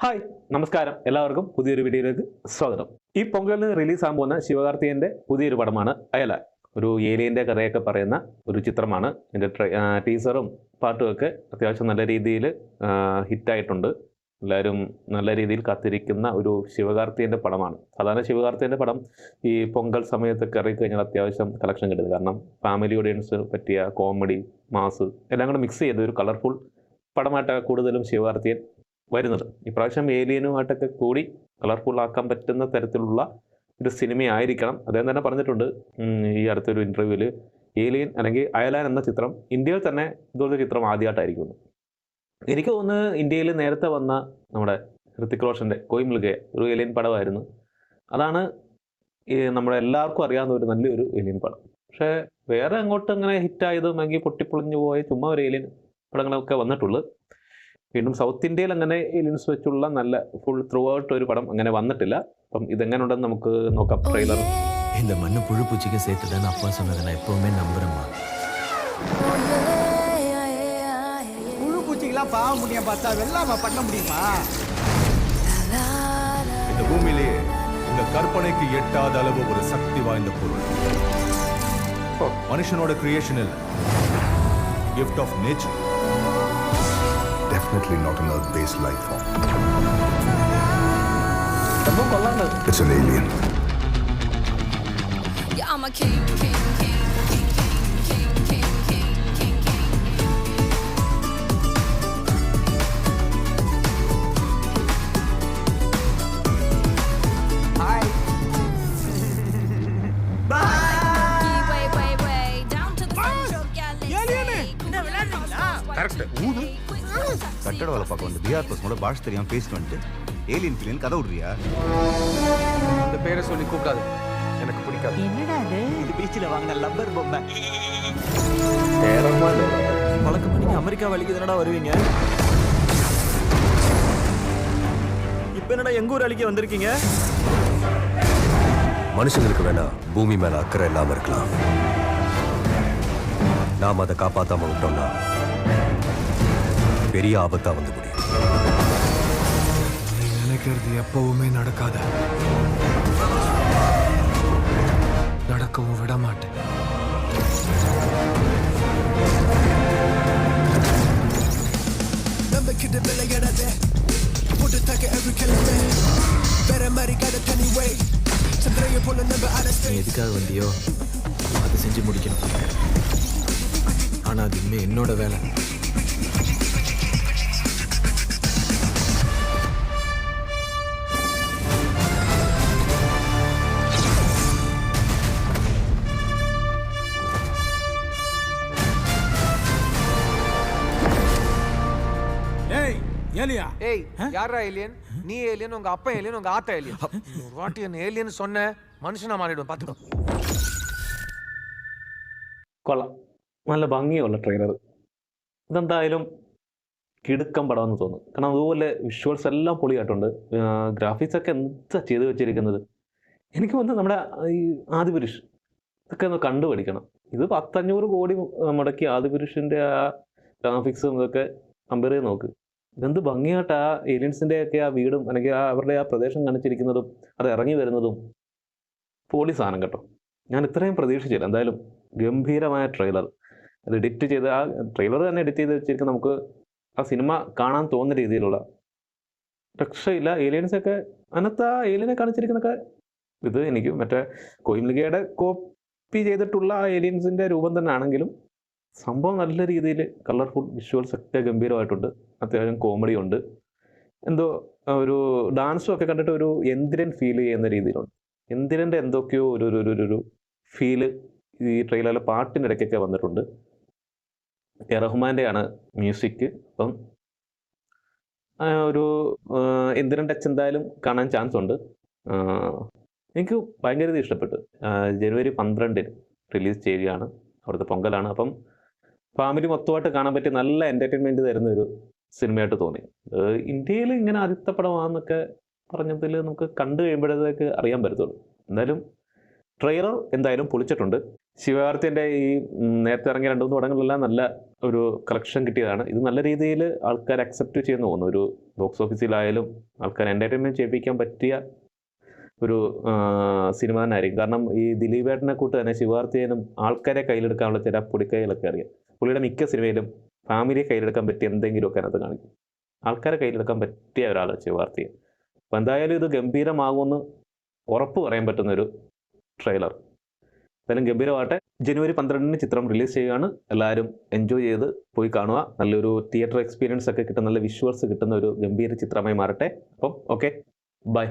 Hi നമസ്കാരം എല്ലാവർക്കും പുതിയൊരു വീഡിയോയിലേക്ക് സ്വാഗതം. ഈ പൊങ്കലിന് റിലീസാകാൻ പോകുന്ന ശിവകാർത്തികേയൻ്റെ പുതിയൊരു പടമാണ് അയല. ഒരു ഏലിയൻ്റെ കഥയൊക്കെ പറയുന്ന ഒരു ചിത്രമാണ്. ഇതിൻ്റെ ടീസറും പാട്ടുമൊക്കെ അത്യാവശ്യം നല്ല രീതിയിൽ ഹിറ്റായിട്ടുണ്ട്. എല്ലാവരും നല്ല രീതിയിൽ കാത്തിരിക്കുന്ന ഒരു ശിവകാർത്തികേയൻ്റെ പടമാണ്. സാധാരണ ശിവകാർത്തികേയൻ്റെ പടം ഈ പൊങ്കൽ സമയത്തൊക്കെ ഇറങ്ങിക്കഴിഞ്ഞാൽ അത്യാവശ്യം കളക്ഷൻ കിട്ടുന്നത്. കാരണം ഫാമിലി ഓഡിയൻസ് പറ്റിയ കോമഡി മാസ് എല്ലാം കൂടെ മിക്സ് ചെയ്ത് ഒരു കളർഫുൾ പടമായിട്ടാണ് കൂടുതലും ശിവകാർത്തികേയൻ വരുന്നത്. ഇപ്രാവശ്യം ഏലിയനുമായിട്ടൊക്കെ കൂടി കളർഫുൾ ആക്കാൻ പറ്റുന്ന തരത്തിലുള്ള ഒരു സിനിമയായിരിക്കണം. അദ്ദേഹം തന്നെ പറഞ്ഞിട്ടുണ്ട് ഈ അടുത്തൊരു ഇൻ്റർവ്യൂവിൽ, ഏലിയൻ അല്ലെങ്കിൽ അയലാൻ എന്ന ചിത്രം ഇന്ത്യയിൽ തന്നെ ഇതുപോലത്തെ ചിത്രം ആദ്യമായിട്ടായിരിക്കും. എനിക്ക് തോന്നുന്നു ഇന്ത്യയിൽ നേരത്തെ വന്ന നമ്മുടെ ഹൃത്തിക് റോഷൻ്റെ കോയ് മിൽ ഗയ ഒരു ഏലിയൻ പടമായിരുന്നു. അതാണ് നമ്മുടെ എല്ലാവർക്കും അറിയാവുന്ന ഒരു നല്ലൊരു ഏലിയൻ പടം. പക്ഷേ വേറെ അങ്ങോട്ട് അങ്ങനെ ഹിറ്റായതും അല്ലെങ്കിൽ പൊട്ടിപ്പൊളിഞ്ഞു പോയ ചുമ്മാ ഒരു ഏലിയൻ പടങ്ങളൊക്കെ വന്നിട്ടുള്ളൂ. വീണ്ടും സൗത്ത് ഇന്ത്യയിൽ അങ്ങനെ ഏലിയൻസ് വെച്ചുള്ള നല്ല ഫുൾ ത്രൂ ഔട്ട് ഒരു പടം അങ്ങനെ വന്നിട്ടില്ല. അപ്പം ഇതെങ്ങനെ ഉണ്ടെന്ന് നമുക്ക് നോക്കാം. ട്രെയിലർ இந்த மண்ணு புழு பூச்சிக்கு சேர்த்துட்டேன்னு அப்பா சொன்னதை நான் எப்பவுமே நம்புறேம்மா. புழு பூச்சிக்கெல்லாம் பாவ முடியும் பார்த்தா வெள்ளாம பண்ண முடியுமா? இந்த பூமியிலேயே இந்த கற்பனைக்கு எட்டாத அளவு ஒரு சக்தி வாய்ந்த பொருள் மனுஷனோட கிரியேஷன் இல்ல, gift of nature. Definitely not an Earth-based life form. സംഭവം കൊള്ളാണ്ട്. It's an alien. Yeah, I'm a king, king, king, king, king, king, king, king, king, king. Hi. Way, way, way down to the central galaxy. Correct. ஊது கட்டட வேலை பார்க்க வந்து PR பசங்களோட bash தெரியாம பேசிட்டு வந்துட்டு ஏலியன் கிளியன் கதை விடுறியா? இந்த பேரை சொல்லி கூப்பிடாது, எனக்கு பிடிக்காது. என்னடா இது பீச்சில் வாங்கின லப்பர் பொம்மை. வழக்கம் பண்ணி அமெரிக்கா வழிக்கு தானடா வருவீங்க. இப்ப என்னடா எங்க ஊர் அழிக்க வந்திருக்கீங்க? மனுஷங்களுக்கு வேணா பூமி மேல அக்கறை இல்லாம இருக்கலாம். நாம் அதை காப்பாத்தாம விட்டோம்னா பெரிய ஆபத்தா வந்து முடியும். நீ நினைக்கிறது எப்பவுமே நடக்காத, நடக்கவும் விட மாட்டேன். நீ எதுக்காக வந்தியோ அதை செஞ்சு முடிக்கணும். ஆனா அது இனிமே என்னோட வேலை. ஏய், யாரா ஏலியன்? நீ ஏலியன், உங்க அப்பா ஏலியன், உங்க ஆத்தா ஏலியன். ஒரு வாட்டி என்ன ஏலியன் சொன்ன மனுஷனா மாறிடுவேன், பாத்துக்கோ. കൊള്ളാം. നല്ല ഭംഗിയുള്ള ട്രെയിലർ. ഇതെന്തായാലും കിടുക്കം പടമെന്ന് തോന്നുന്നു. കാരണം അതുപോലെ വിഷ്വൽസ് എല്ലാം പൊളിയായിട്ടുണ്ട്. ഗ്രാഫിക്സ് ഒക്കെ എന്താ ചെയ്ത് വെച്ചിരിക്കുന്നത്. എനിക്ക് തോന്നുന്നു നമ്മുടെ ഈ ആദിപുരുഷ് ഇതൊക്കെ ഒന്ന് കണ്ടുപിടിക്കണം. ഇത് 500 കോടി മുടക്കി ആദിപുരുഷിൻ്റെ ആ ഗ്രാഫിക്സും ഇതൊക്കെ കമ്പയർ ചെയ്ത് നോക്ക്. ഇതെന്ത് ഭംഗിയായിട്ട് ആ ഏലിയൻസിൻ്റെ ഒക്കെ ആ വീടും അല്ലെങ്കിൽ അവരുടെ ആ പ്രദേശം കാണിച്ചിരിക്കുന്നതും അത് ഇറങ്ങി വരുന്നതും പൊളി സാധനം കേട്ടോ. ഞാൻ ഇത്രയും പ്രതീക്ഷിച്ചില്ല. എന്തായാലും ഗംഭീരമായ ട്രെയിലർ. അത് എഡിറ്റ് ചെയ്ത് ആ ട്രെയിലർ തന്നെ എഡിറ്റ് ചെയ്ത് വെച്ചിരിക്കുന്ന നമുക്ക് ആ സിനിമ കാണാൻ തോന്നുന്ന രീതിയിലുള്ള രക്ഷയില്ല. ഏലിയൻസൊക്കെ അതിനകത്ത് ആ ഏലിയനെ കാണിച്ചിരിക്കുന്നൊക്കെ ഇത് എനിക്ക് മറ്റേ കോയ് മിൽ ഗയയുടെ കോപ്പി ചെയ്തിട്ടുള്ള ആ ഏലിയൻസിൻ്റെ രൂപം തന്നെ ആണെങ്കിലും സംഭവം നല്ല രീതിയിൽ കളർഫുൾ വിഷ്വൽസ് ഒക്കെ ഗംഭീരമായിട്ടുണ്ട്. അത്യാവശ്യം കോമഡി ഉണ്ട്. എന്തോ ഒരു ഡാൻസും ഒക്കെ കണ്ടിട്ട് ഒരു എന്തിരൻ ഫീൽ ചെയ്യുന്ന രീതിയിലുണ്ട്. എന്തിരൻ്റെ എന്തൊക്കെയോ ഒരു ഒരു ഒരു ഫീല് ഈ ട്രെയിലറിലെ പാട്ടിൻ്റെ ഇടയ്ക്കൊക്കെ വന്നിട്ടുണ്ട്. റഹ്മാൻ്റെയാണ് മ്യൂസിക്. അപ്പം ഒരു എന്തിരൻ ടച്ച് എന്തായാലും കാണാൻ ചാൻസ് ഉണ്ട്. എനിക്ക് ഭയങ്കര ഇത് ഇഷ്ടപ്പെട്ടു. ജനുവരി 12 റിലീസ് ചെയ്യുകയാണ്. അവിടുത്തെ പൊങ്കലാണ്. അപ്പം ഫാമിലി മൊത്തമായിട്ട് കാണാൻ പറ്റിയ നല്ല എൻ്റർടൈൻമെൻറ്റ് തരുന്ന ഒരു സിനിമയായിട്ട് തോന്നി. ഇന്ത്യയിൽ ഇങ്ങനെ ആദ്യത്തെ പടമാണെന്നൊക്കെ പറഞ്ഞതിൽ നമുക്ക് കണ്ടു കഴിയുമ്പോഴത്തേക്ക് അറിയാൻ പറ്റത്തുള്ളൂ. എന്തായാലും ട്രെയിലർ എന്തായാലും പൊളിച്ചിട്ടുണ്ട്. ശിവകാർത്തിൻ്റെ ഈ നേരത്തെ ഇറങ്ങിയ 2-3 പടങ്ങളിലെല്ലാം നല്ല ഒരു കളക്ഷൻ കിട്ടിയതാണ്. ഇത് നല്ല രീതിയിൽ ആൾക്കാർ അക്സെപ്റ്റ് ചെയ്യുന്നു തോന്നുന്നു. ഒരു ബോക്സ് ഓഫീസിലായാലും ആൾക്കാർ എൻ്റർടൈൻമെൻറ്റ് ചെയ്യിപ്പിക്കാൻ പറ്റിയ ഒരു സിനിമ തന്നെ ആയിരിക്കും. കാരണം ഈ ദിലീപേട്ടനെ കൂട്ട് തന്നെ ശിവകാർത്തികനും ആൾക്കാരെ കയ്യിലെടുക്കാനുള്ള ചില പൊടിക്കൈകളൊക്കെ അറിയാം. പുള്ളിയുടെ മിക്ക സിനിമയിലും ഫാമിലിയെ കയ്യിലെടുക്കാൻ പറ്റിയ എന്തെങ്കിലുമൊക്കെ അതിനകത്ത് കാണിക്കും. ആൾക്കാരെ കയ്യിലെടുക്കാൻ പറ്റിയ ഒരാളാണ് ശിവകാർത്തികൻ. അപ്പോൾ എന്തായാലും ഇത് ഗംഭീരമാകുമെന്ന് ഉറപ്പ് പറയാൻ പറ്റുന്നൊരു ട്രെയിലർ. എന്തായാലും ഗംഭീരമാകട്ടെ. ജനുവരി 12 ചിത്രം റിലീസ് ചെയ്യുകയാണ്. എല്ലാവരും എൻജോയ് ചെയ്ത് പോയി കാണുക. നല്ലൊരു തിയേറ്റർ എക്സ്പീരിയൻസ് ഒക്കെ കിട്ടുന്ന, നല്ല വിഷ്വൽസ് കിട്ടുന്ന ഒരു ഗംഭീര ചിത്രമായി മാറട്ടെ. അപ്പം ഓക്കെ, ബൈ.